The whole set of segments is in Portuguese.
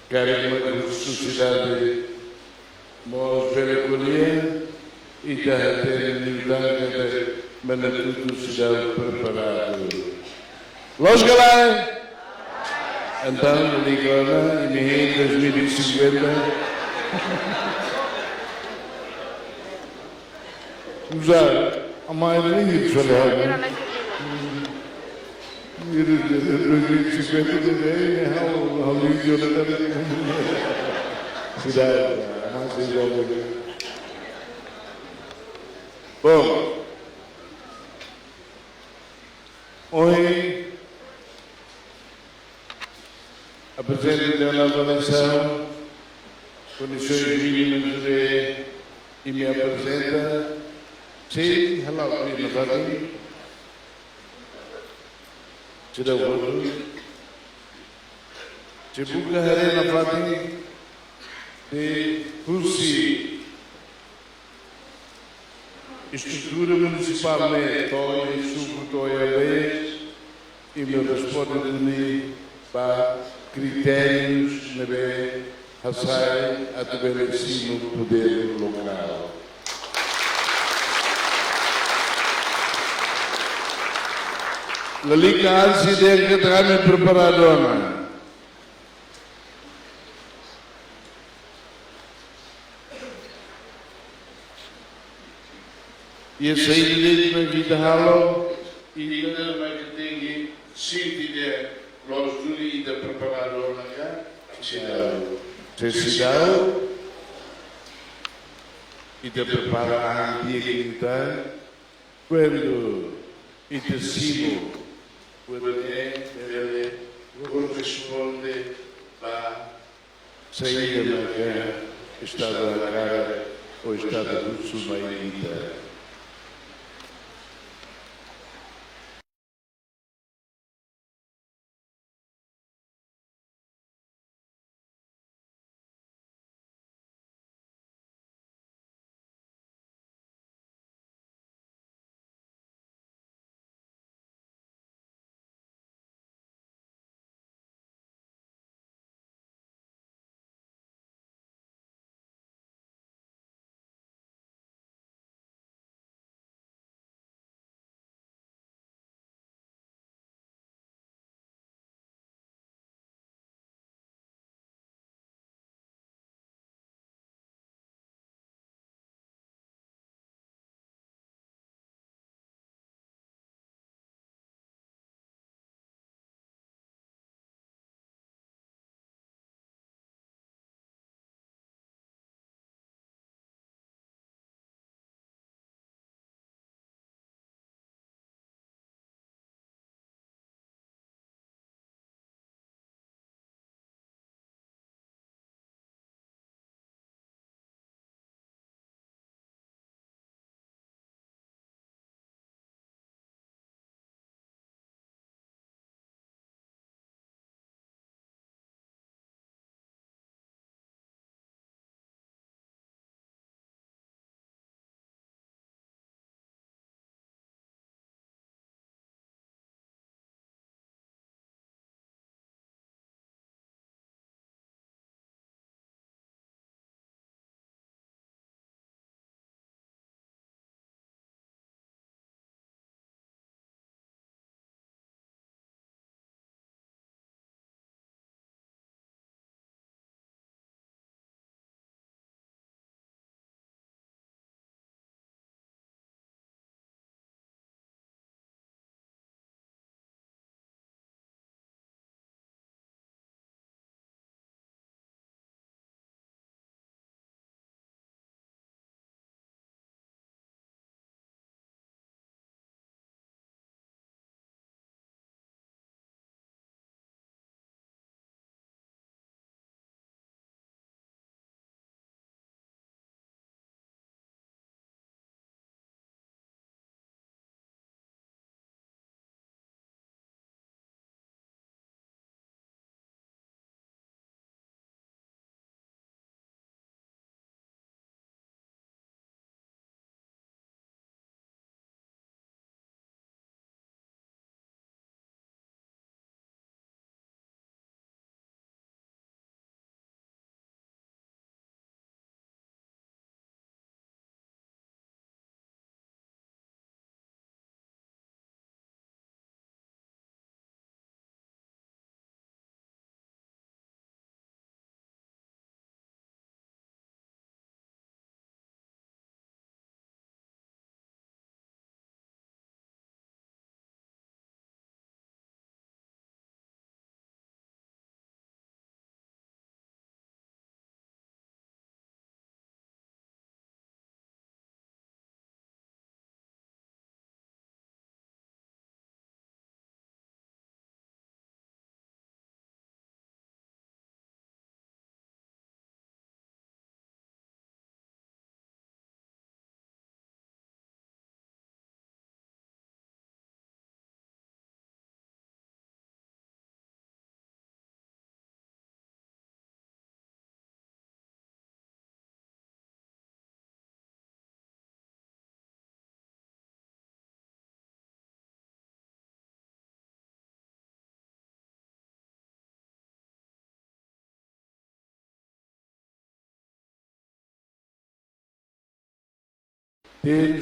quero uma sociedade mais vergonha e da eternidade, mas tudo será preparado. Los galera! Então, Ligona, e me 2050. Usar a maioria de falar. 2050 também é ao vídeo da cidade. Bom, hoje apresento a nova nação, condições mínimas e me apresenta. Sim, hello, everybody. Será o outro. Cibuca Harena Fati de Russi. Estrutura municipal de Toia e Subtoia B e me responde para critérios na B, Hassai, a estabelecer no poder local. La Liga Alcide que trame preparadona. E a saída de vida halo e da marketing sítio de los júri da preparadona já cidade e da preparar a dignidade quando e decimo ele corresponde à saída que está da cara ou está do sul-maíta.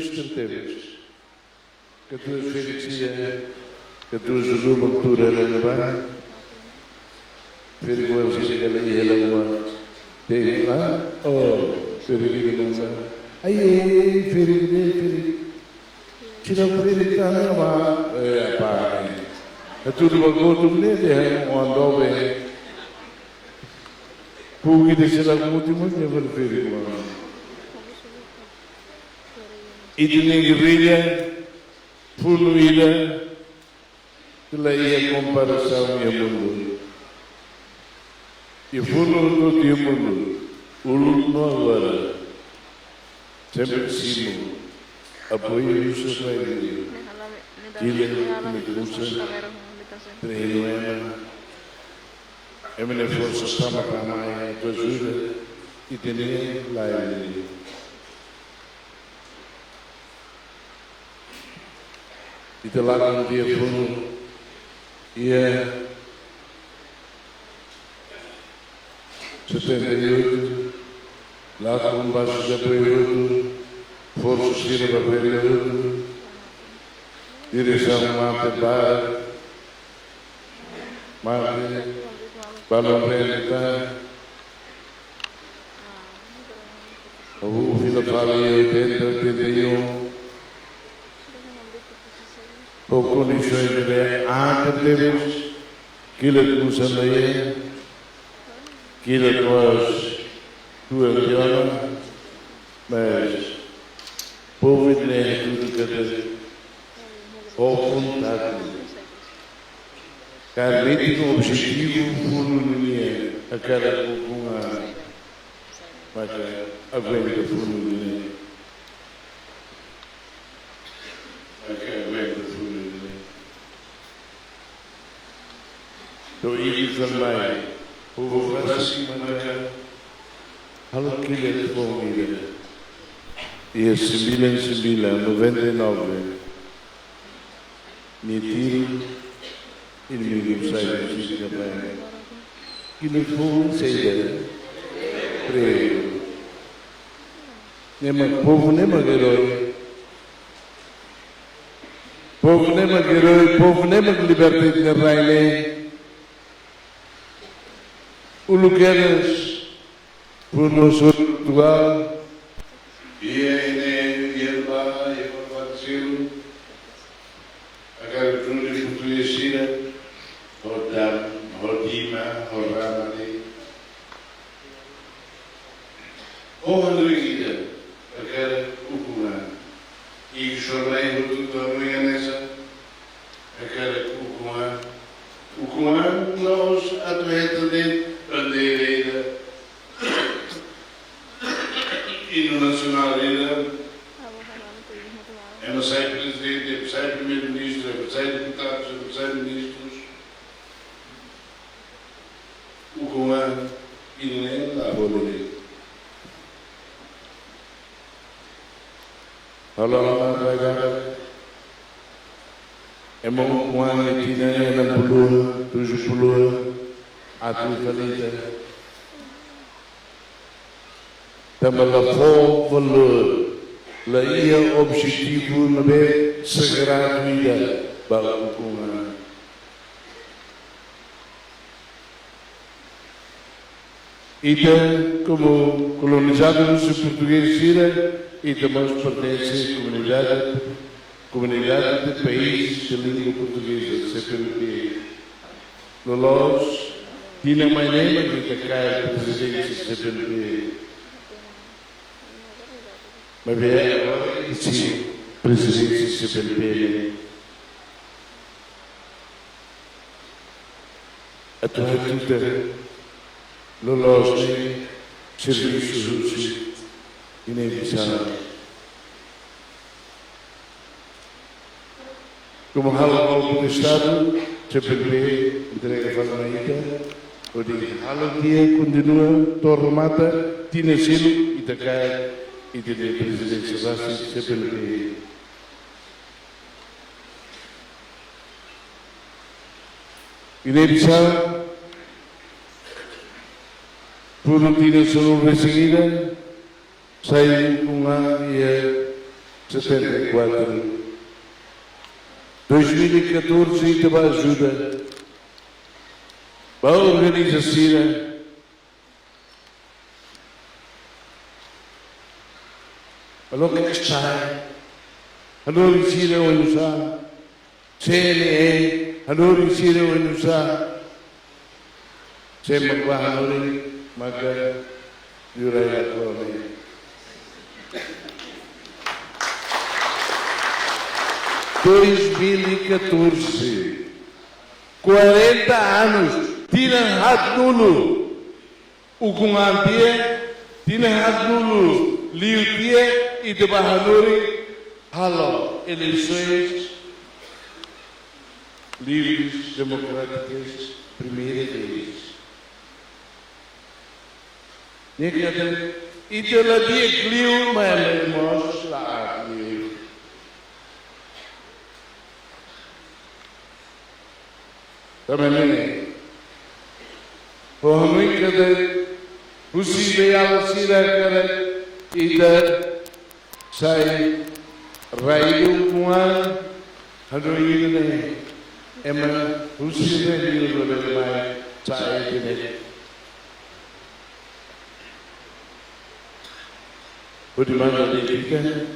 tertemos. Que tu felicidade, que tu zulum tura lembrar, perigos de ela tem lá, perigos aí, perigos, tira o perigos lá, pai, é tudo bagoto nele, é andou bem, porque deixa lá muito muito perigos. E de guerrilha fluida, que lá ia comparação e mundo. E fluido do mundo, o luto agora, sempre cima, apoio o seu reino. Ele me cursa, treino é minha força sama para a mãe, tua ajuda, e tem lá ele. E de lá um dia fundo ia 78, lá com baixo de apoio, força tira para período, direção Marte Bar, Marte, Balão Renta, o Vila Falia 80, 81, o condições de temos aquilo que nos andaia, aquilo que nós doamos, mas povo de nem tudo que ao contato, carrete com objetivo por a cara com a mas a venda por do Iris também, o Vassimana, Alquilha de Palmira, e a Sibila, 99, Nitiro, inimigo sai também, que lhe foi saída, prego, nem povo nem magaroi, povo nem liberta de Raile. O Luqueras, por nosso Portugal, e ele lá, e por Vaticino, a cara de português China, Rodam, Rodima, Rodamani, o Rodriguida, a cara Ucumã, e chorei da manhã nessa, a cara Ucumã, nós atuamos dentro. Bandeira e no Nacional ainda não sai presidente, não sai primeiro-ministro, não sai deputados, não sai ministros, o comando e nem lá vou ler. Olá, é bom com a Argentina e na Pulua, tudo Pulua. A tua família também lá foi valor, lá ia objetivo não é sagrado ainda para o comando. E como colonizados portugueses e também pertence à comunidade de país de língua portuguesa, CPLP. Nós tinha uma lema que cai o presidente do CPLP. Mas é esse presidente do CPLP. A tua tuta, nós temos serviços inevitáveis. Como ralo do Estado, CPLP entrega a Valmaíta. O dia continua, torre mata, tinha selo e tacar e tinha presidente Sebastião CPLP. E Guiné-Bissau, por não ter solo em seguida, saiu com a 74. 2014 Itaba ajuda. A organização alô que está, alô insira o inusa, CNE, alô insira o inusa, sempre alô maga yurai alô. 2014, 40 anos, tinha hat nulo, o kungantia, tinha hat nulo, liutia e de Bahanuri, halo, eleições livres, democráticas, primeira vez. E pela dia clio, mas mostra lá, também Pohonui kada Husi Deyal Sira kada Ida Sai Rayu Kuan Hadoi Ida Emma Husi Deyal Mai Sai Ida Bagaimana dia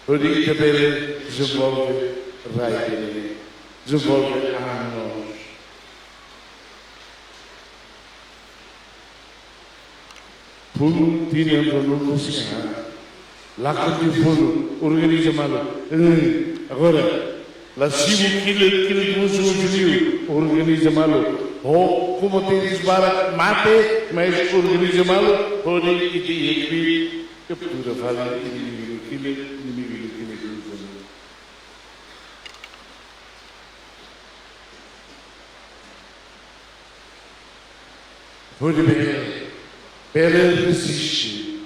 Budi kabel desenvolve raio desenvolve anos puro tinha problema lá que for organiza mal agora lá se o que conseguiu organiza mal ou como tem desbara mate mas organiza mal pode ir captura fala inimigo pode bem pela resiste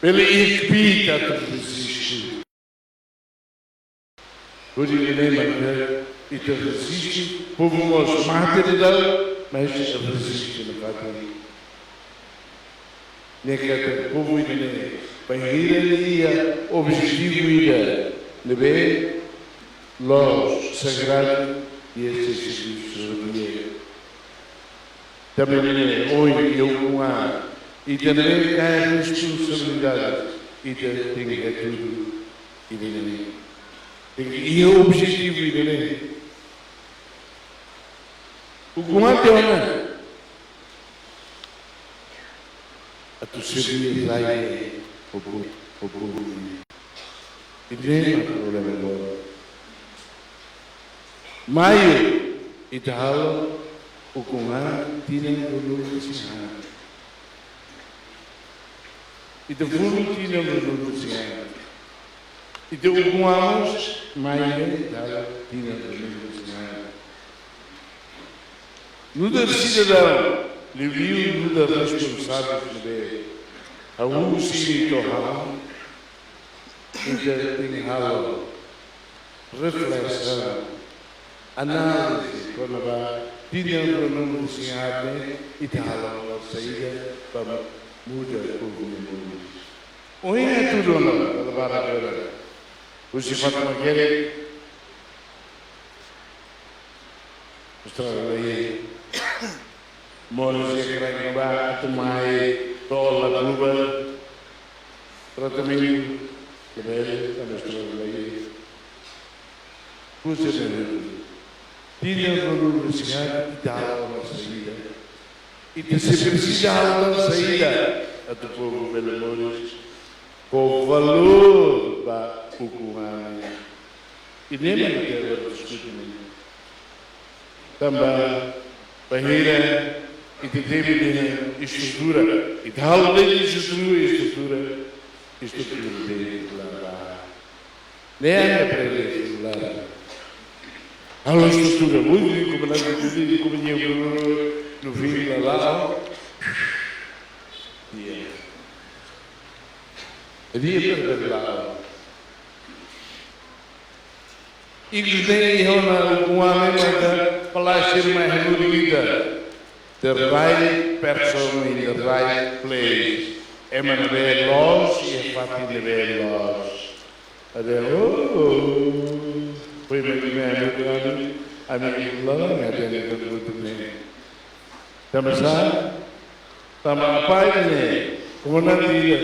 pela expita resiste pode lembrar e te resiste povo nos material mas resiste na parte nekata povo ine banheira objetivo ida nebe los sagrado e esse também hoje eu com a e também a responsabilidade e tem tudo e o objetivo e o comando é a tu servir lá o povo e nem problema agora maio e tal o comando tinha volume e de volume tinha volume e de alguns maio tinha volume no da cidadão livre no da responsável de a usi toham e tem halo reflexão análise quando tinha problema senhor e tal saída para mudar o mundo hoje é tudo não para o sifat maquere Australia Malaysia keren banget mai dolar global tratamento lebih sama Australia khususnya tinha valor de chegar e dar uma saída. E de se precisar uma saída a do povo Belemores com o valor da Pucumana. E nem a matéria do discutimento. Também, barreira e de tempo de estrutura. E de aula de estrutura de lá. Nem é para ele lá. Alla struttura, voi come la vedete, come lo film là, e lì per là. Ik denk dat we plaatsen met de right person in the right place. Emma veloz e fatti veloz. Adesso, poi mi Allah ada yang berbuatnya. Sama apa ini? Kemudian dia,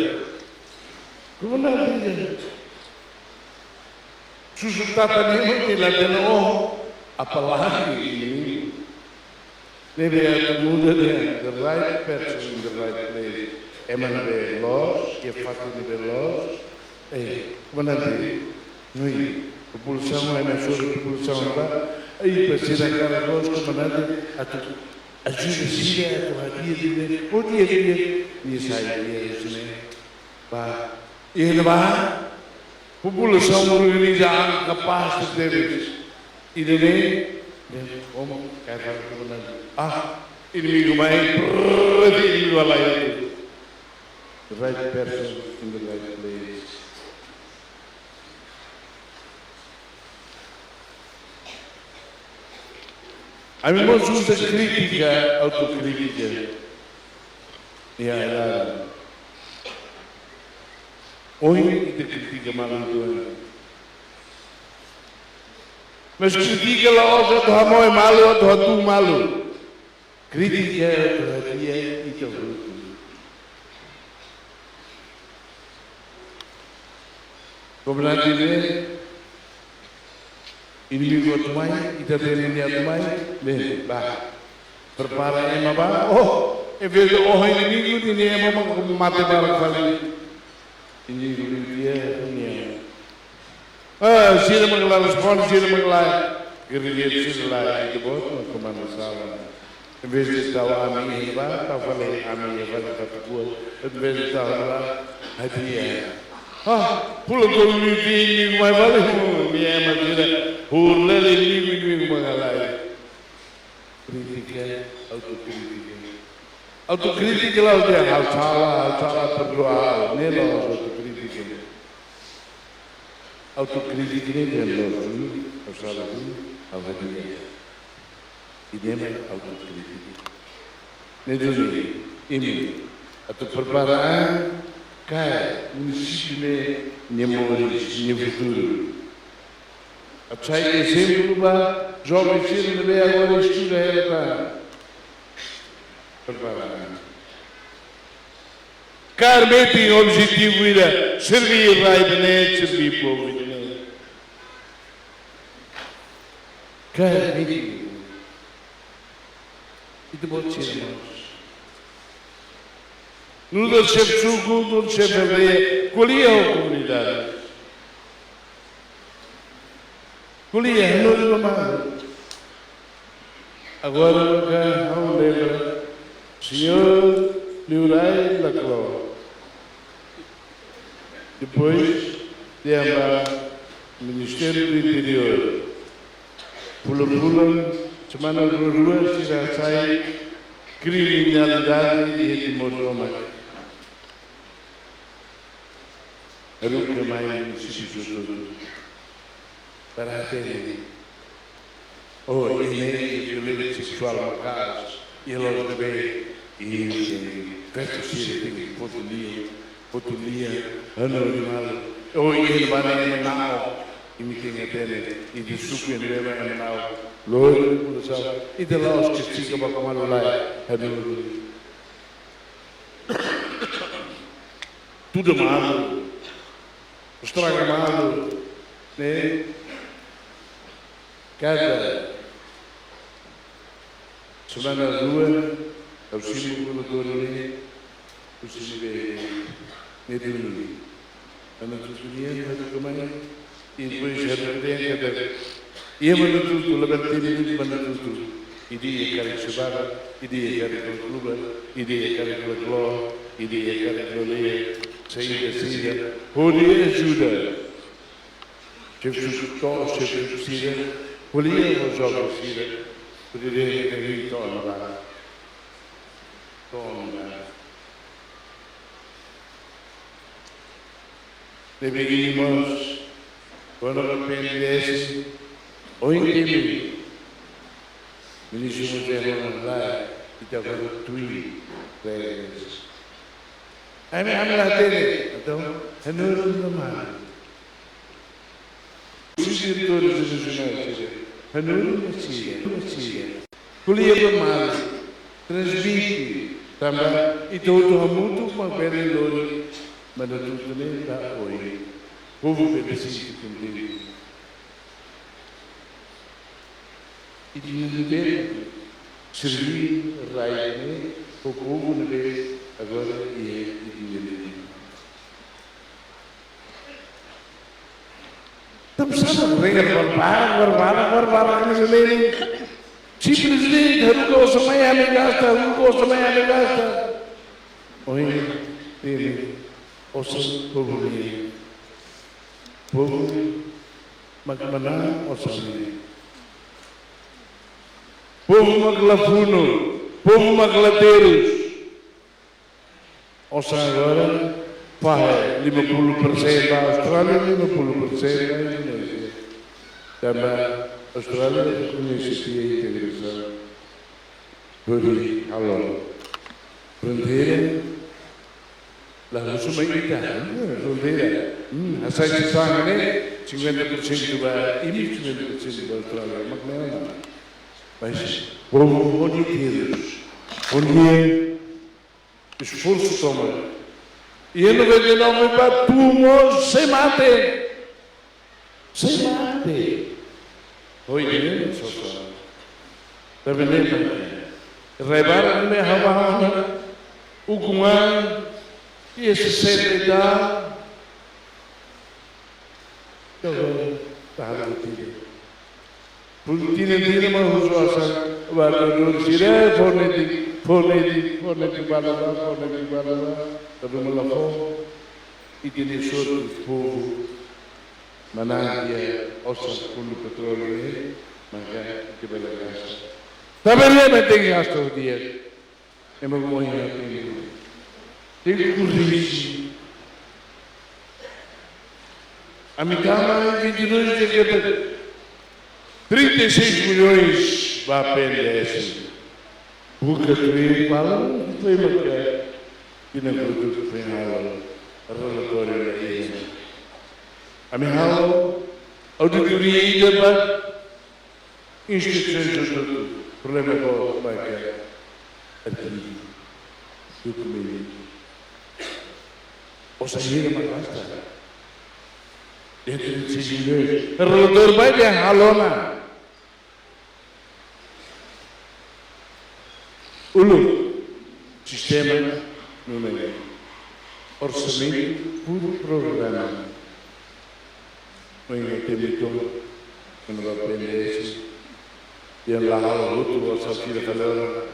susu tata ini tidak ada apalagi ini. Dia muda dia, the right person in the right place. Emang veloz, e fatti veloz. Kemudian dia, nui, propulsão é na sua propulsão lá. Aí precisa aquela voz comandante ajuda sim a dia o dia e sai né pá e ele vai população organizada capaz de ter e daí como cara comandante inimigo mais inimigo lá the right person in the right place. Abbiamo giusta critica, autocritica. Ogni critica maluco. Mas critica la cosa do amor malo, do tu malo. Critica do dia e do fruto. Como na dizer, inimigo tumai, kita beri tumai, beh, bah, prepara ema bah, e vedo inimigo ini ema mati barang kali, inimigo dia ini. Sila mengelar respon, sila mengelar, gerilya sila itu bot, komando salah. E vedo tahu ami bah, tahu kali ami bah, kata gua, e vedo tahu lah, hadiah. Pulau ini mai balik, dia macam pulau ini mengalai. Kritika, autokritika lah dia hal salah berdoa, ni lah autokritika ni dia lah, salah tu, apa dia? Ini memang autokritika. Ni dulu ini, atau perbaraan. Cara, município memoris, futuro. A sai exemplo ba, jovem filho de agora estuda ela preparada. Cara, tem objetivo ira servir raibne, servir povo ira. Cara, itu buat cerita. No do chefe suco, no chefe aveia, colhia a comunidade. Colhia, não do mal. Agora, cá, não lembra. Senhor Liurai Laclau. Depois, de amar Ministério do Interior. Pula, semana de rua, já sai criminalidade e etimossoma. Nunca mais município todo para atender. E violência sexual no caso, e logo também, e festa cívica, potolia, anonimal, ele vai na mão, e me tem até, e de suco e leva na mão, logo, e de lá os que ficam para comer lá, tudo mal. Estraga mal, né? Cada semana na rua, é o símbolo do Orine, o símbolo de Neduni. A natureza do caminho, e depois a natureza, e a natureza, a natureza, ideia que chegava, ideia que clube, ideia que gló, ideia que glória. Saída, podia ajuda. Chefe todos, chefe precisa, podia os jovens precisa, podia ir toma. Deveríamos, quando arrependesse, ou entender, ministro moderno lá, e estava no Twitter, Ami amlatene, então, hanurun naman. Os diretores regionais, hanurun nasira. Kuliah bermal, transmite também e todo muito uma bela lori, mas não tudo nem dá oi. Povo pedacito contigo. E de nível servir raio o povo nível agora e de estamos a ver barbara brasileiro. Simplesmente não gosta mais de gasta, não gosta mais de gasta. Oi, ele, ouça povo meu, povo magmaná, ouça meu, povo maglafuno, povo magladeiros. Ouça agora, pai, 50% da Austrália, 50% da Indonésia. Também a Austrália reconhece a integração. Buri, alô, fronteira, lá no Sumaitá, fronteira, a satisfação, né? 50% vai, e 50% da Austrália, mas não é nada. Mas, como onde onde esforço toma, e ele vai de novo para tumor, se mate. Se mate. Oi, né? Tá vendo? Rebar me hawa o guan e esse sete da tá Putin mas usa valor sira forne balada tabumala e de sorte povo manantia ossa com petróleo maka que bela gasta também tem gasto o dia é uma boa tem currículo a minha cama 22 de 36 milhões para a PNS. Buca de bala, foi uma que não produto final, relatório da IES. A minha auditoria ainda para instituições do problema com a marca aqui, documento. Ou seja, uma basta. Dentro de 6 milhões. O relatório vai de halona. Ulu, sistema número, orçamento por programa. Não tem todo, não vai aprender isso. E lá o outro, o orçamento falando,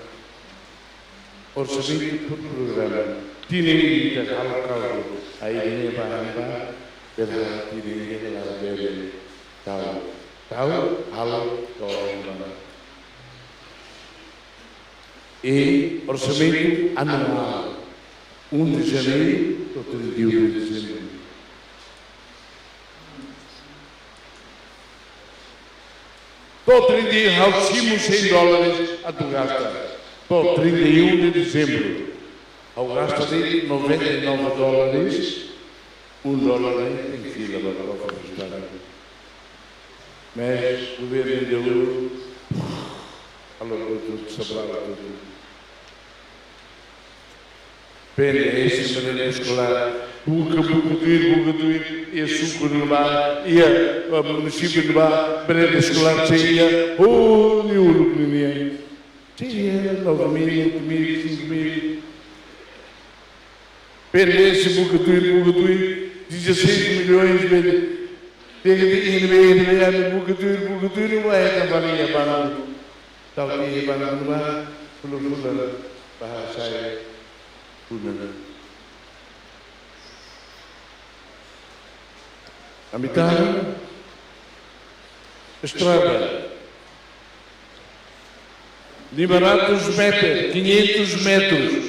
orçamento por programa. Tinha que colocar aí nem para berhati diri dalam beli tahu hal orang e orçamento anual 1 de janeiro a 31 de dezembro. Todo 31 alcimos $100 a tu gasta. Todo 31 de dezembro ao gasta de $99. $1 em fila para o cofre do Estado. Mas o governo deu alugou tudo, sobrava tudo. PNS, maneira escolar, buca tuir, e suco no bar, e o município no bar, maneira escolar, tinha, e o lucro ninguém. Tinha 9.000, 8.000, 5.000. PNS, buca tuir, 16 milhões de buka não é também para tal que para numa pula bahasa pula. Amitan estrada 500 metros, 500 metros.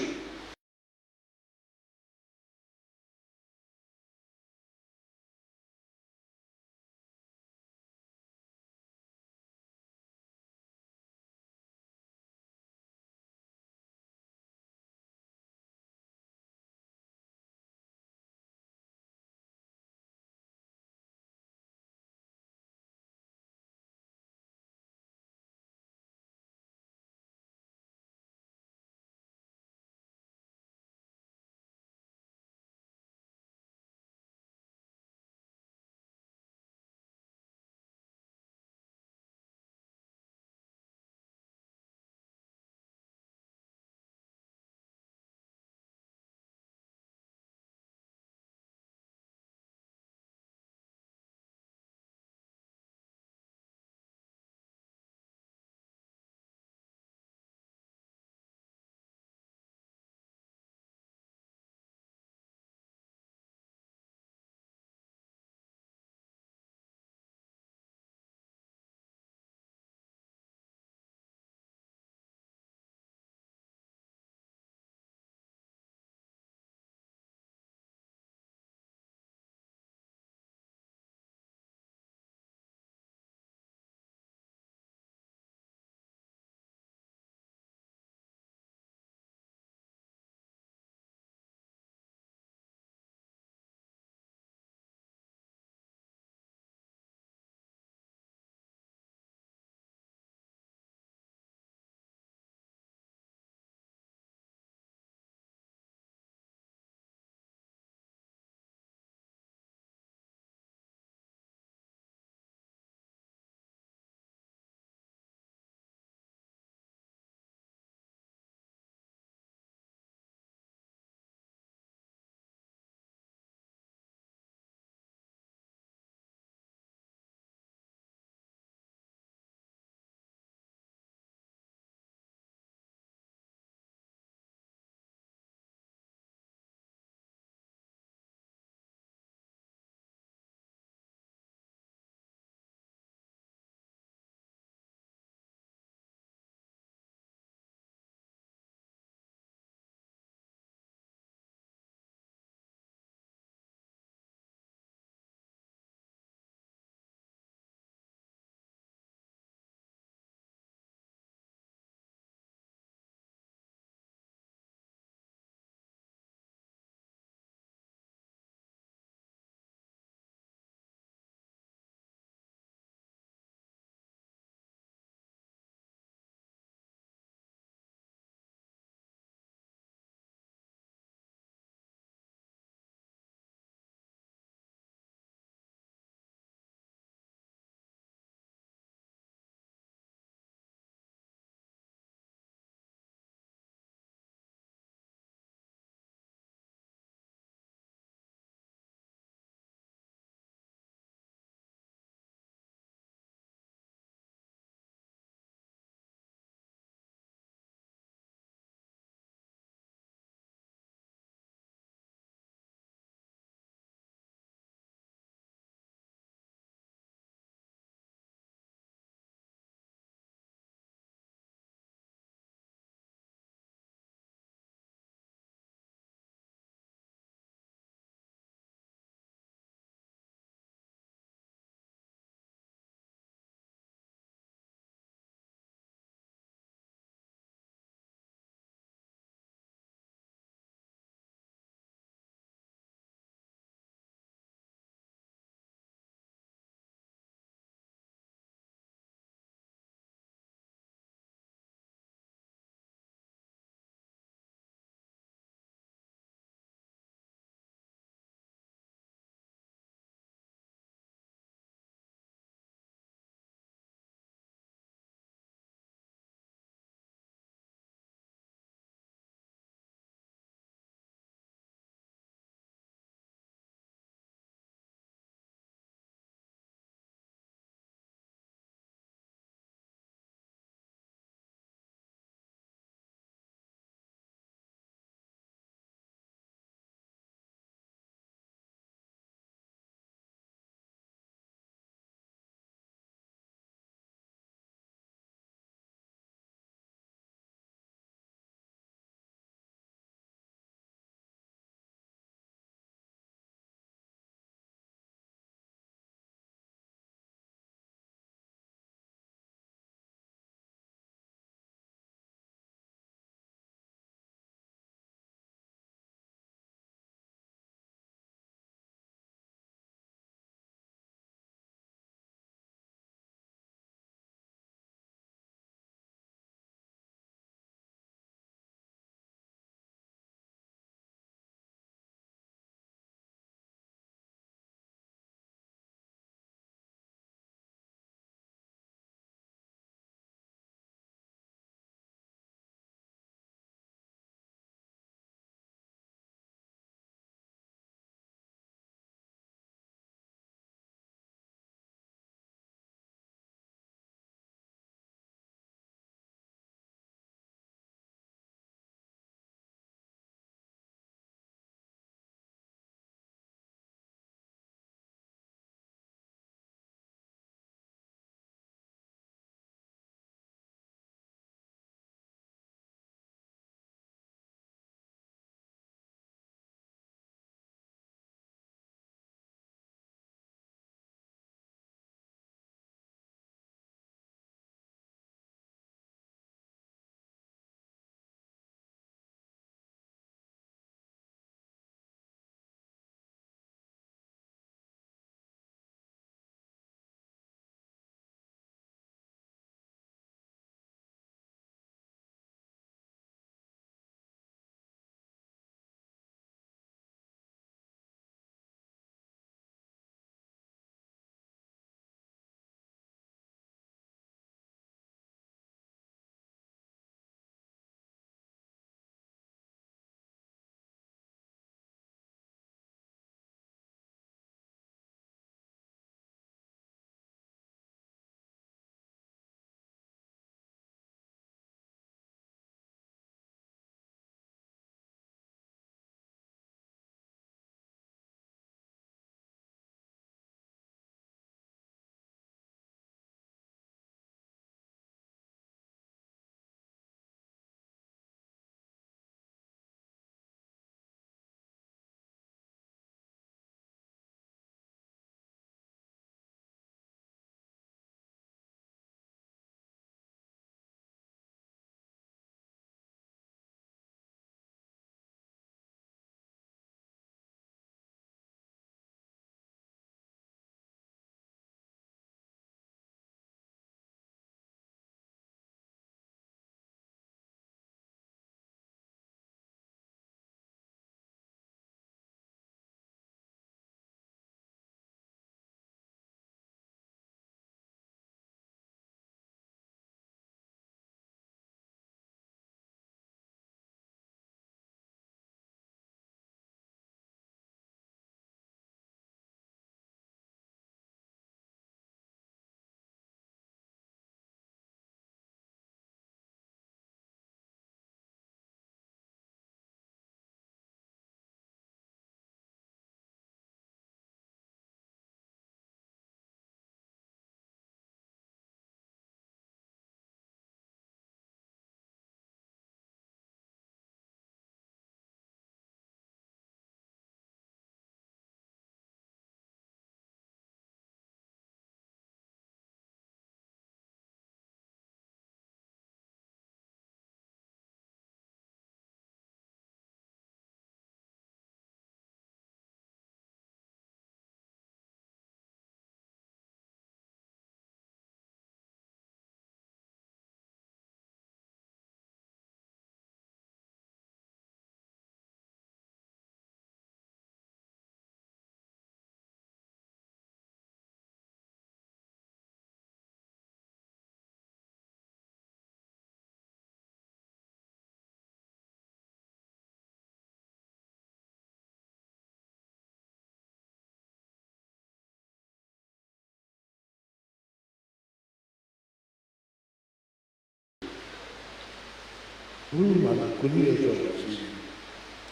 malah kuliah juga sih.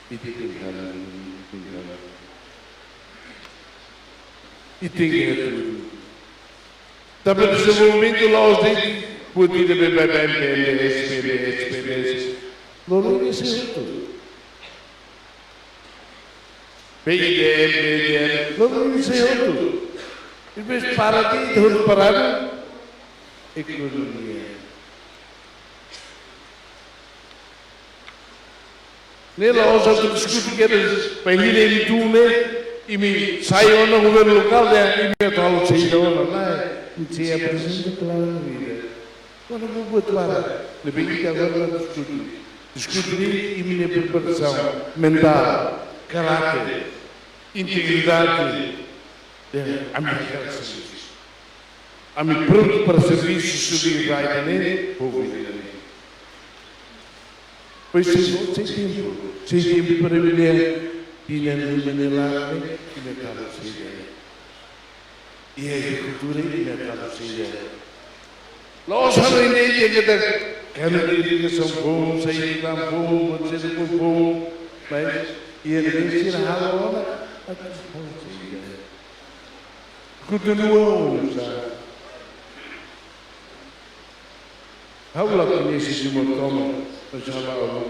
Itu tinggal. Itu. Tapi sebelum itu loh sih, putih lebih baik PNS. Lalu ini siapa? PDN. Lalu ini siapa? Itu para itu parada ekonomi. Nela satu diskusi kita pahile itu ne, ini saya orang governo lokal dan ini kalau saya orang lain, saya presiden pelan ini. Kalau buat para lebih kita orang diskusi ini berpersama mental, karakter, integritas dan ambil serviço. Ambil pronto para serviço sobre a ini, pois sem tempo para mulher e não manelar e na cara cheia. E a agricultura e na cara cheia. Nós sabemos que cada ligação bom, sair da bom, pode ser bom, mas e ele vem ser ralo a cheia. Continuamos a Haulah conhece de uma toma, inshallah Allah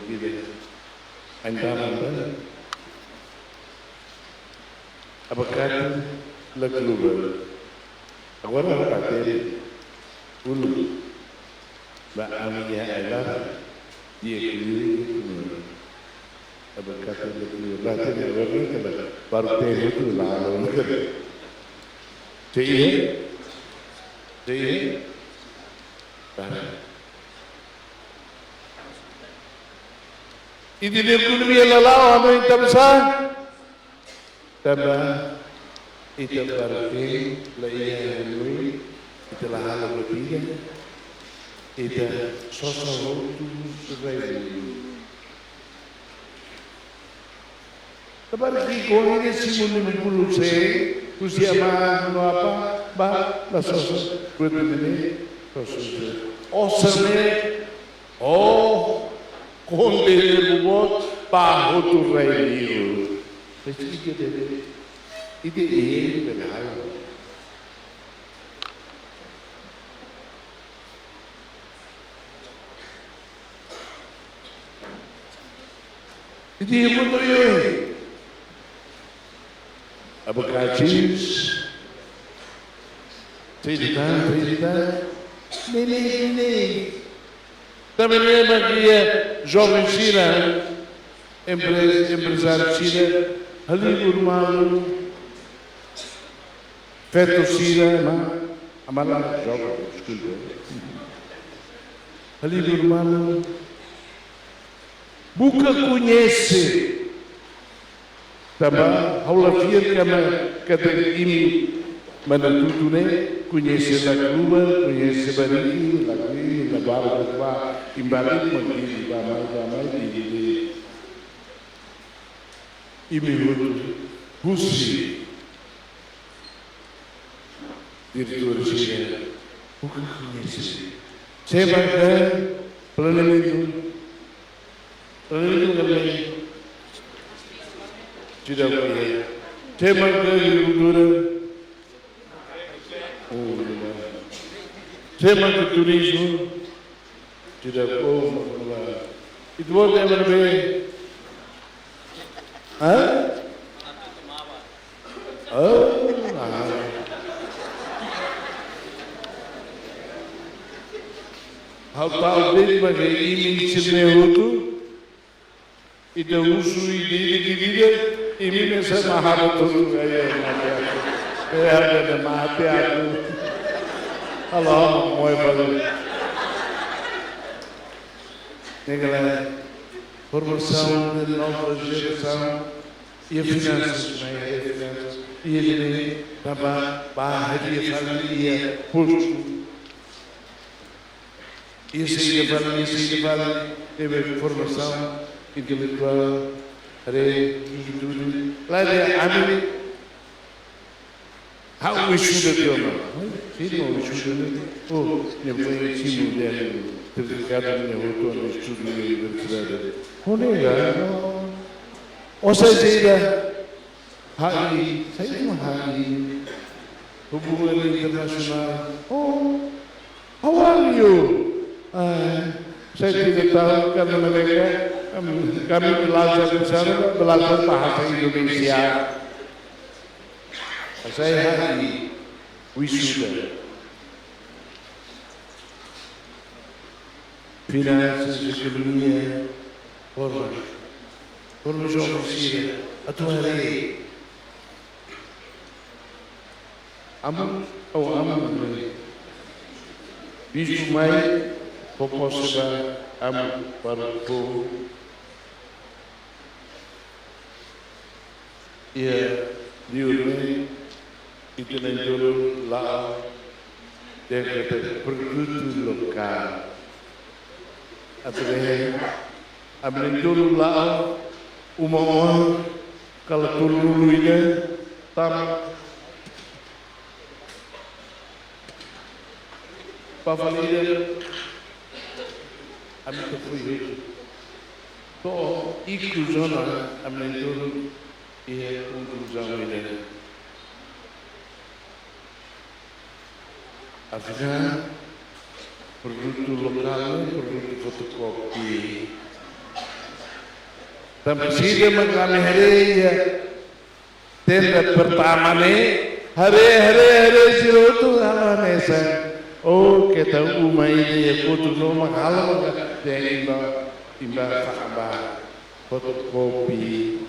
begitu. Anda apa kata lagu agora bater ulu ba amia Allah dia kiri apa kata lagu bater agora kata partai itu lalu Jadi, ini ekonomi lalau anu itu besar, tambah itu berarti laya lui itu lahal bertiga, itu sosok itu sebagai. Tapi kalau ini simulasi mulus usia mana apa, bah, sosok ini sosok. Osane, konde buat pahutu rayu. Itu benar. Itu betul. Abacate, cerita, nem. Também lembra que é jovem China, empresário China, ali normal, feto China, amarelo, jovem, desculpa, ali normal, buca conhece. Também, ao afirmar que ini mana tudo né conhece a Cuba, conhece a Bari, a Barba, Imbali, Mandi, Bamai, e me Bussi, diretor de o que conhece? Sempre planeamento tidak boleh. Tema agricultura, tema turismo, tidak boleh. Itu boleh berbeda. Hal talvez bagi ini semerutu, itu usul ide ini saya mahal tu ada mati aku. Allah mau balik. Negara formação de nova geração e a finanças, e ele também barra de família, posto. E se vale, teve formação intelectual, tudo. Lá de How we should have done it. Sino we should have. Oh, ne foi simo dele. Certificado de voto no estudo da universidade. Onde ou seja, hari, saya cuma hari hubungan internasional. Oh, how are you? Saya tidak tahu karena mereka kami belajar di sana belajar bahasa Indonesia. Saya hari wisuda. Finanças, economia, forma geografia, atuarei. Amo, Bispo Mai, Poposseba, amo para o povo. E a Liorne, e também todo lá, deve ter produto local. Atau ambil lah umum kalau turun ini tam pavalia ambil terfui to inclusão ambil turun ia inclusão ini afinal produto lokal, produto fotokopi. Dan presiden kami hari tenda pertama nih, hari sirutu halah nesa. Oh kita umai ini foto nomor halah dan imba kaba fotokopi.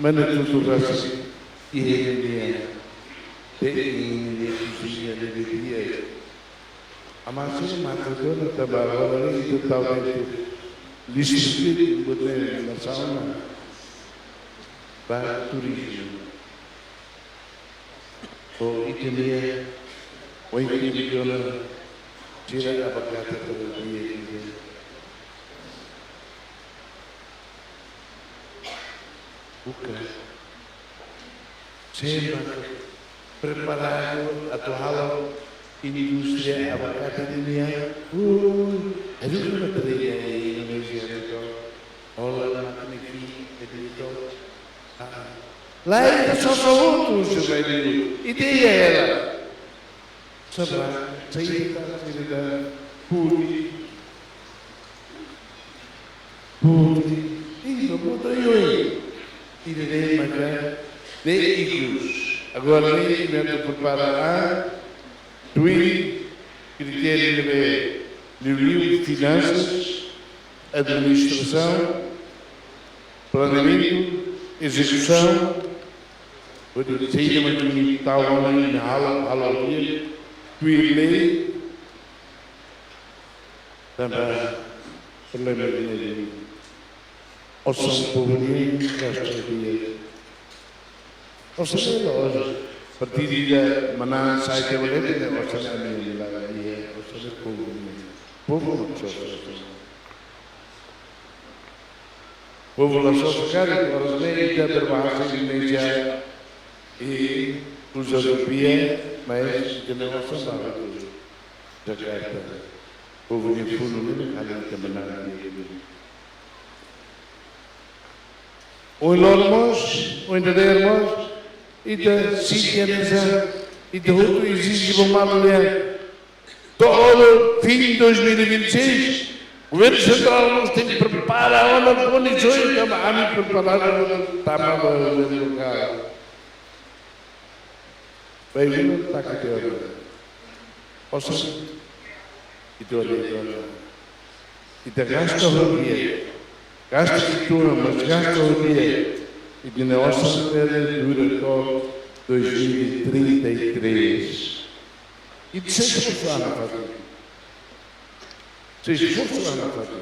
Mana tutur rasa? Iya dia, ini dia dia. Amasnya mata dulu tabaran itu tahu itu listrik buatnya masalah turisme. Oh itu dia, wajib dia ciri apa kata dia ini. Bukan. Saya preparado atau hal industri abacate dunia. Ada juga material di Indonesia itu. Olah teknik itu. Lain sesuatu seperti itu. Ideia era. Sebab cerita puri. Isso botou eu. Ideia macam veículos. Agora nem me preparar critérios de livro de finanças, administração, planeamento, execução, saída matrimonial na halogia, lei, também problema de orçamento público, gasto o seja hoje, a partir de mana sai que boleh tidak usah ambil lagi, usah povo população sekali orang Indonesia berbahasa Indonesia e filosofia, mas generasi baru Jakarta, povo de fundo ini kalian kebenaran ini. O enormos, o entendermos. E da ciência e da outro exige uma mulher. Todo fim de 2026, o governo central nos tem que preparar as condições que a preparar para o local. Bem-vindo, está aqui agora. Posso? Itu ada. Kita gasta dia. Gasta itu, mas gasta dia. E de nossa dura até 2033. E de 6 anos a fazer. 6 anos a fazer.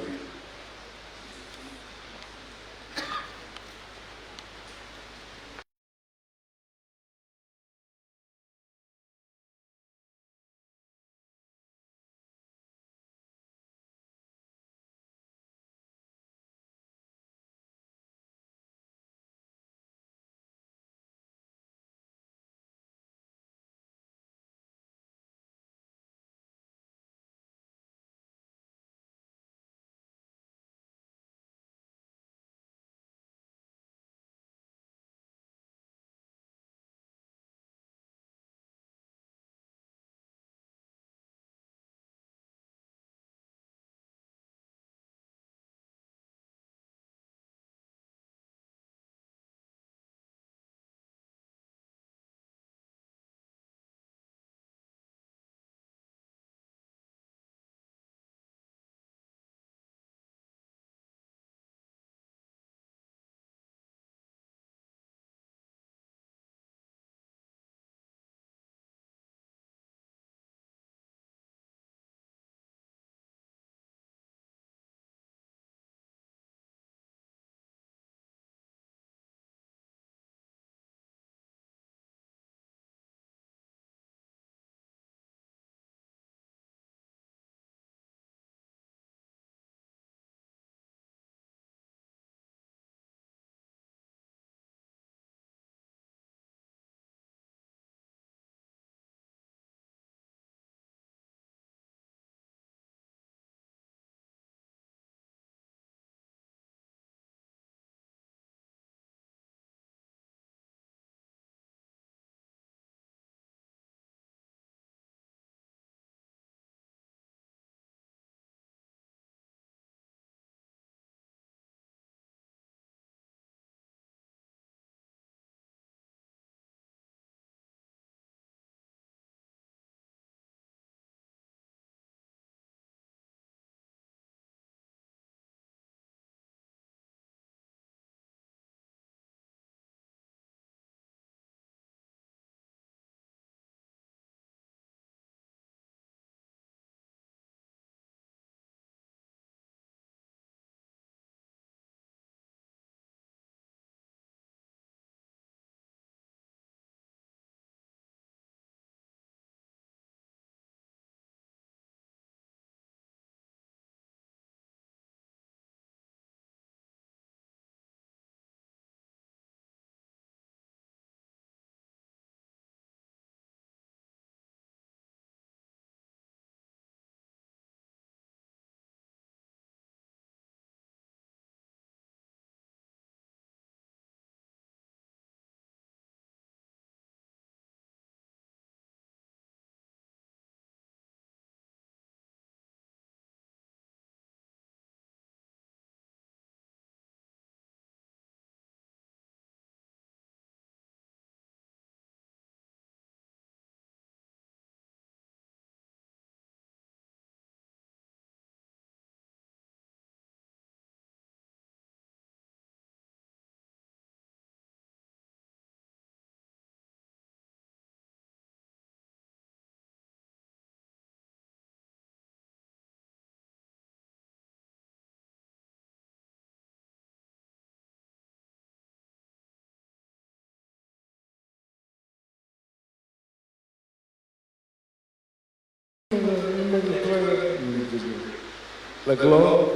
Laglo,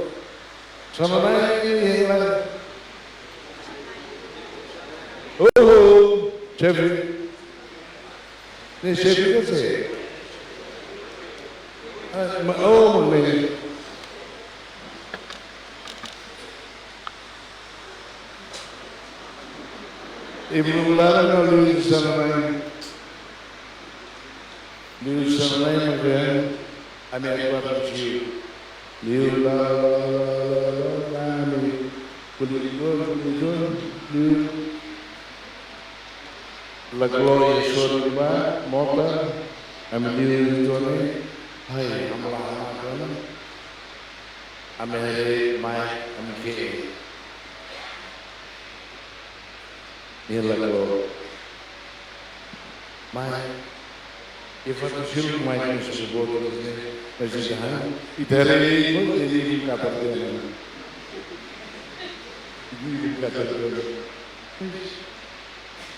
sama naik lagi. Oh, chef, ini chef itu sih. Oh, nih. Ibu Lara kalau di sana maka kami akan bersih. Liu Lara kami kuliah Laglo Yesurba Mota kami liu Jone. Hai amalah amalan. Kami hari mai kami ke. Laglo mai informasi mai yang sebut masih jahat idare pun jadi kabar dia ini kabar dia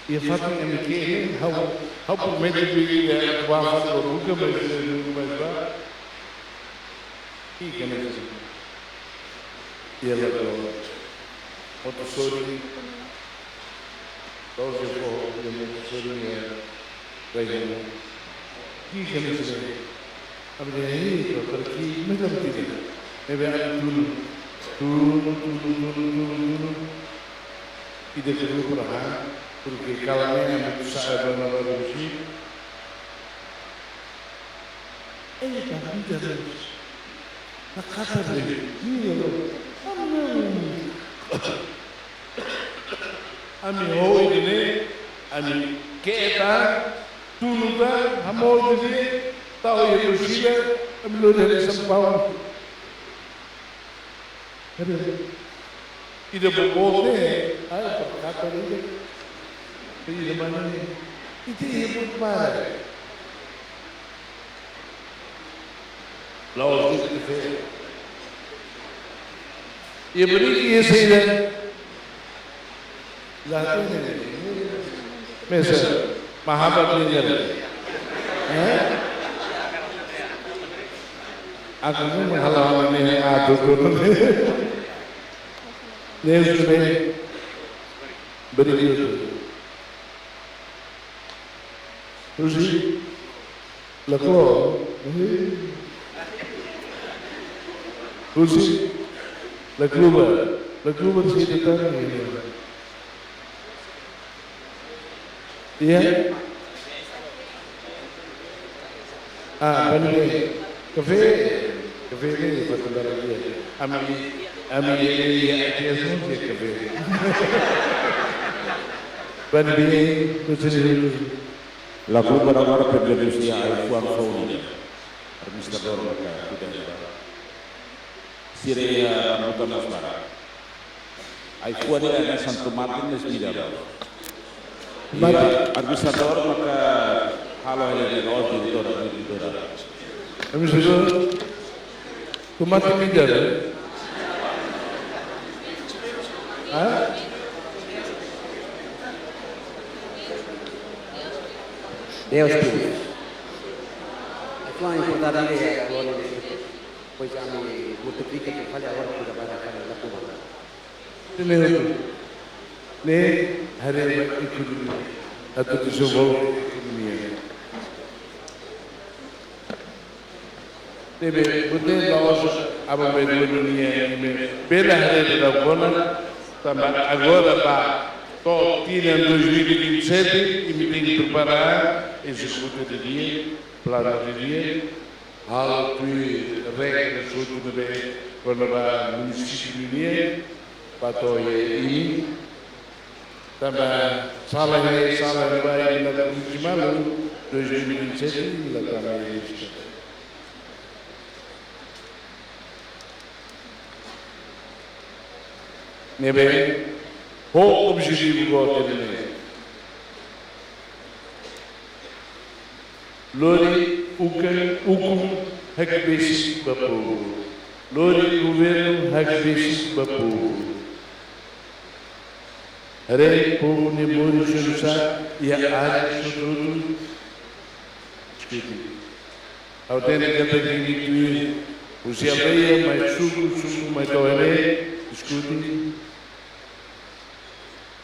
informasi yang ini how medically wafat atau bukan mereka ini kan dia Laglo untuk sorry Those who follow the Mediterranean region, he can say, "I'm the head of the key, Mediterranean." Maybe I'm Ide kedua perahan, pergi kalanya yang besar dan bersih. Tapi terus, nak kata dia, ni loh, Ami hoi dini, ami kita, tunuta, hamo dini, tahu ya bersih, ami lo dari sempau. Tidak berbohong, ayat berkata ini, tidak mana ini, itu ibu mana? Lalu itu, ia beri kisah. Lahir ini, misal mahabat ini, aku ni menghalang ini aduk ni sudah beri terus Laglo, terus Laglo bersih datang ini. Iya. Benar. Kafe ini betul dia. Ami dia semua dia kafe. Benar betul. Lagu barang-barang pergelusia Aifuang Fauni, Administrador maka tidak. Siria Muda Masbara. Aifuang ini ada Santo Martin Nesbida. Administrador maka halo ini auditor. Administrador kumati midar. Deus Deus. Itu yang importante ya kalau pois kami multiplica que fale agora por trabalhar para a Cuba. Ne hari ikut atau disebut dunia. Tebe betul lawas apa beda dunia ini. Bela hari dalam tambah agora pak. Tot tinha 2027 e me tem que preparar executa de dia, plano de dia, alto e regras outro bem quando vai município de dia, patoia ini, também sala vai na última 2027 lá também isso. Ne bem o objetivo do ele. Lori hukum hak basic bapu. Lori governo hak basic bapu. Hare povo ne mori shunsa ya ad shudul. Autêntica tecnologia Usia aldeia, mais suco, mais doerê, escute.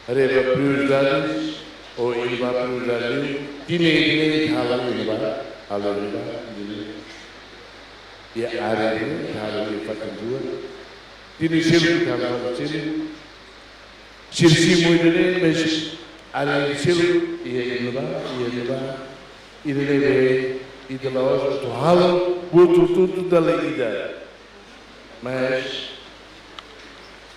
Areva prioridades, ou ilha prioridade, tine halal ilha, e a área halal fatura, tine selo halal selo, sirsi moidene, mas área selo e ilha e de lá to halal, outro tudo da leida, mas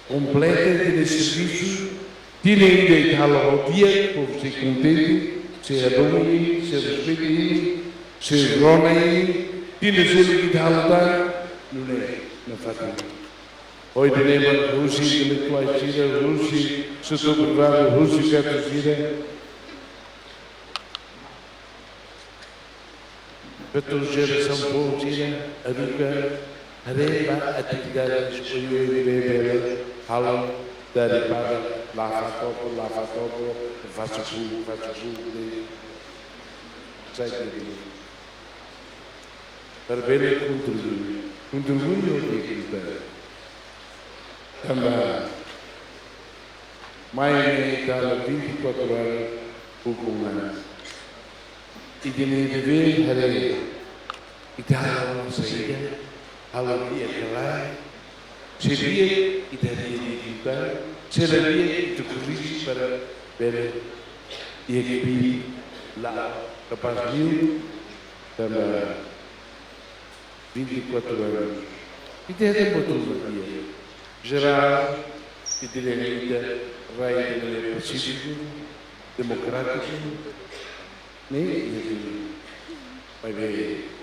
completa de serviço. Tine ideia de halal dia, por ser contente, ser adorme, ser respeite, ser rone, tine selo de halal, não é, não faz nada. Hoje lembra Rússia, intelectuais gira, Rússia, setor privado, Rússia, gatos gira. Para geração boa gira, educa, areba, atividades, escolheu e bebê, halal, daripada, lava topo, faço fogo, sai de para ver contribui ou que também mais está 24 horas o comando e de ver hare e tá uma saída ao dia que lá seria e daria seria de corrigir para ver e aqui lá capaz mil também 24 anos e desde botou dia geral e direita vai do pacífico democrático nem vai ver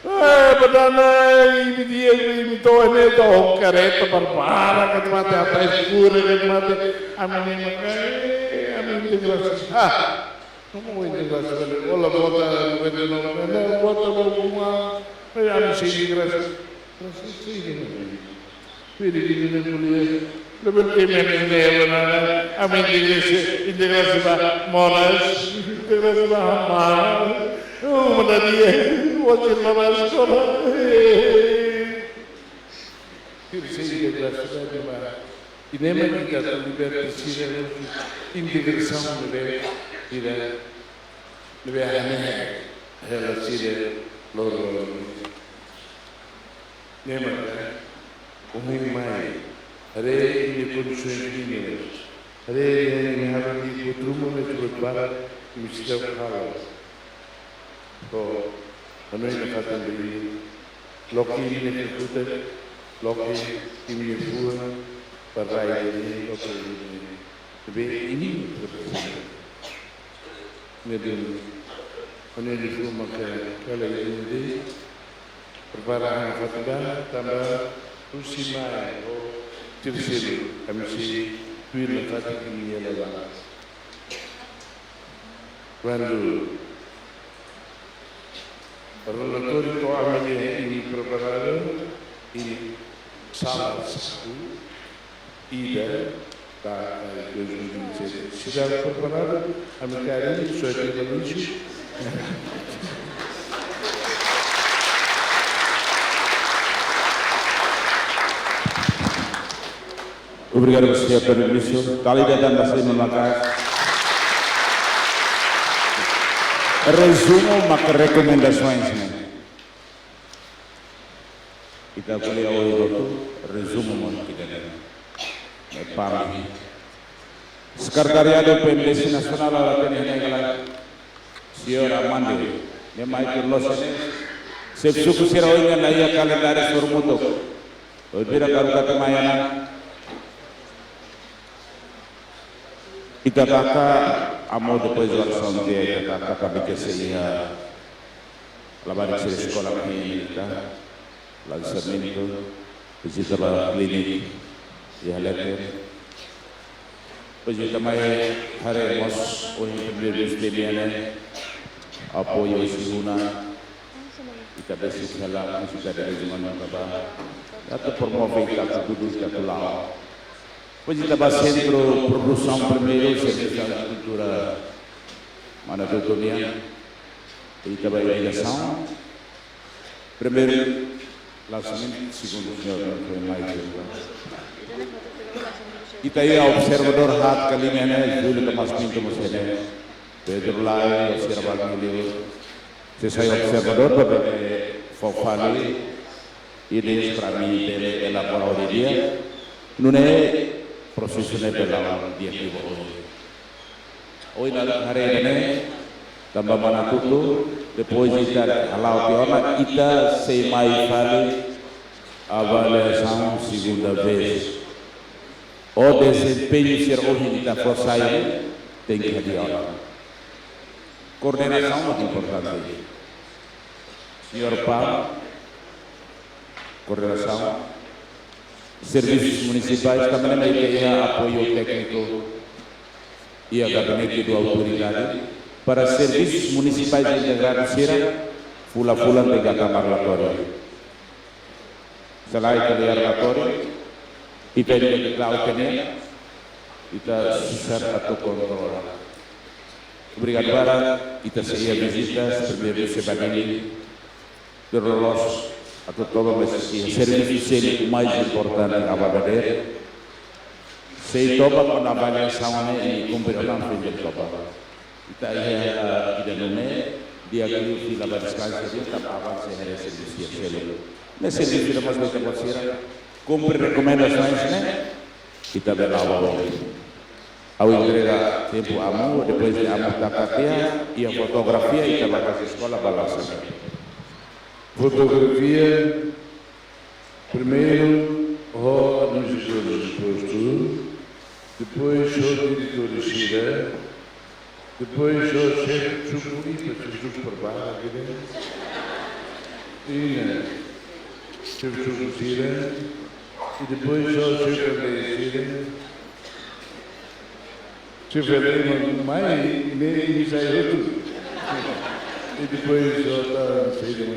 Badana ini dia ini tuh ini tuh kereta berbara kan mati atas pura kan mati amin integrasi kamu integrasi olah bota berumah amin integrasi ini kuliah lebih kemen ini amin integrasi moras integrasi hamar Manadia, wajib nama sekolah. Tersedia graça de mar. E nem mais que a liberdade integração de a ela seria logo. Nem mais. O meu mãe, rei de condições mínimas, rei de havia de outro momento de barra, me estou falando. So, ano yung nakatandali, loki ini kita, loki ini buah, parai ini, loki ini, tapi ini terpesan. Kemudian, ano yung buah maka kalau ini perbaraan fatwa tambah usimai, tersilu, kami si tuil fatwa ini adalah Bandu. Relatori keuangannya ini preparado ini salah satu ida para 2026 sudah preparado a mercado sudah terlalu Obrigado por ser permitido. Kali datang dari Malaka. Resumo maka rekomendasinya. Kita boleh awal itu resumo kita dari PAMI. Sekretariat PNDC Nasional Alasan Negara Siora Mandi. Memang itu losene. Sebsuku sirawanya laya kalendaris bermutu. Berbeda kata mayana. Kita kakak amo depois do sonte kakak kabike seia labari se sekolah kita lançamento visita la klinik ya letter visita mai haremos o primeiro apoio seguna kita besi dalam kita dari zaman baba atau promover kita kudus kita law visita ba centro produção primeiro serviço de cultura mana dunia Ita vai eleição. Primeiro lançamento, segundo o senhor foi mais. Ita aí observador hat kali ini Júlio Thomas Pinto Musene, Pedro Lai, observador Milio. Saya observador para Fofali, ini para mim ele elaborar dia, não é profissional dalam dia que hoje hari ini tambah mana tudo depois ita halau piona ita sei mai fali avaliação segunda vez o desempenho ser hoje ita forçai tem que hadir coordenação muito importante senhor Pam coordenação serviços municipais também tem apoio técnico e a gabinete da autoridade para serviços municipais integrados será fula-fula de Kamar relatório. Selain dari relatório, kita ini lautnya kita susah atau kontrol. Obrigado para kita seia visitas primeiro sebagai berlolos atau todo serviço mais importante a Badader. Sei toba com a avaliação e cumprimento de toba. Kita ia tidak nune dia kali di laban sekali saja tak apa saya harus siap selalu. Nasi di film masuk ke pasir, kumpul rekomendasinya kita berlawan. Awal entrega tempo amu, depois de amu takatia, ia fotografia e trabalhar na escola balança. Fotografia, primeiro, roda nos gestores exposto, depois show de editor de Xira, depois show chefe de Chupuri, para Jesus por barra, chefe de Chupuri, e depois show chefe de Xira, chefe de mãe, nem isso aí tudo. E depois show da Xira,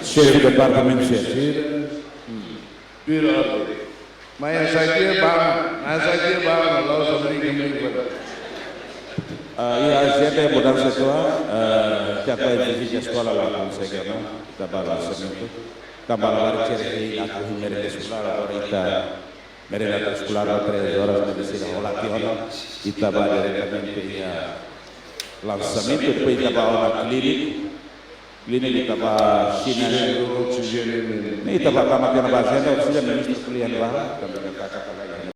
Chefe do departamento Xira, Pirata. Mas essa aqui é bom, nós brincamos. Ia gente modal setua, capai visita sekolah lah saya kira, tambah langsung tambah lari ceri aku hindari sekolah atau kita mereka sekolah 3 horas di sini olahraga kita directamente ya lançamento depois kita bawa klinik kita bawa sini ini kita bawa kamar yang bagian oksigen minister kuliah bah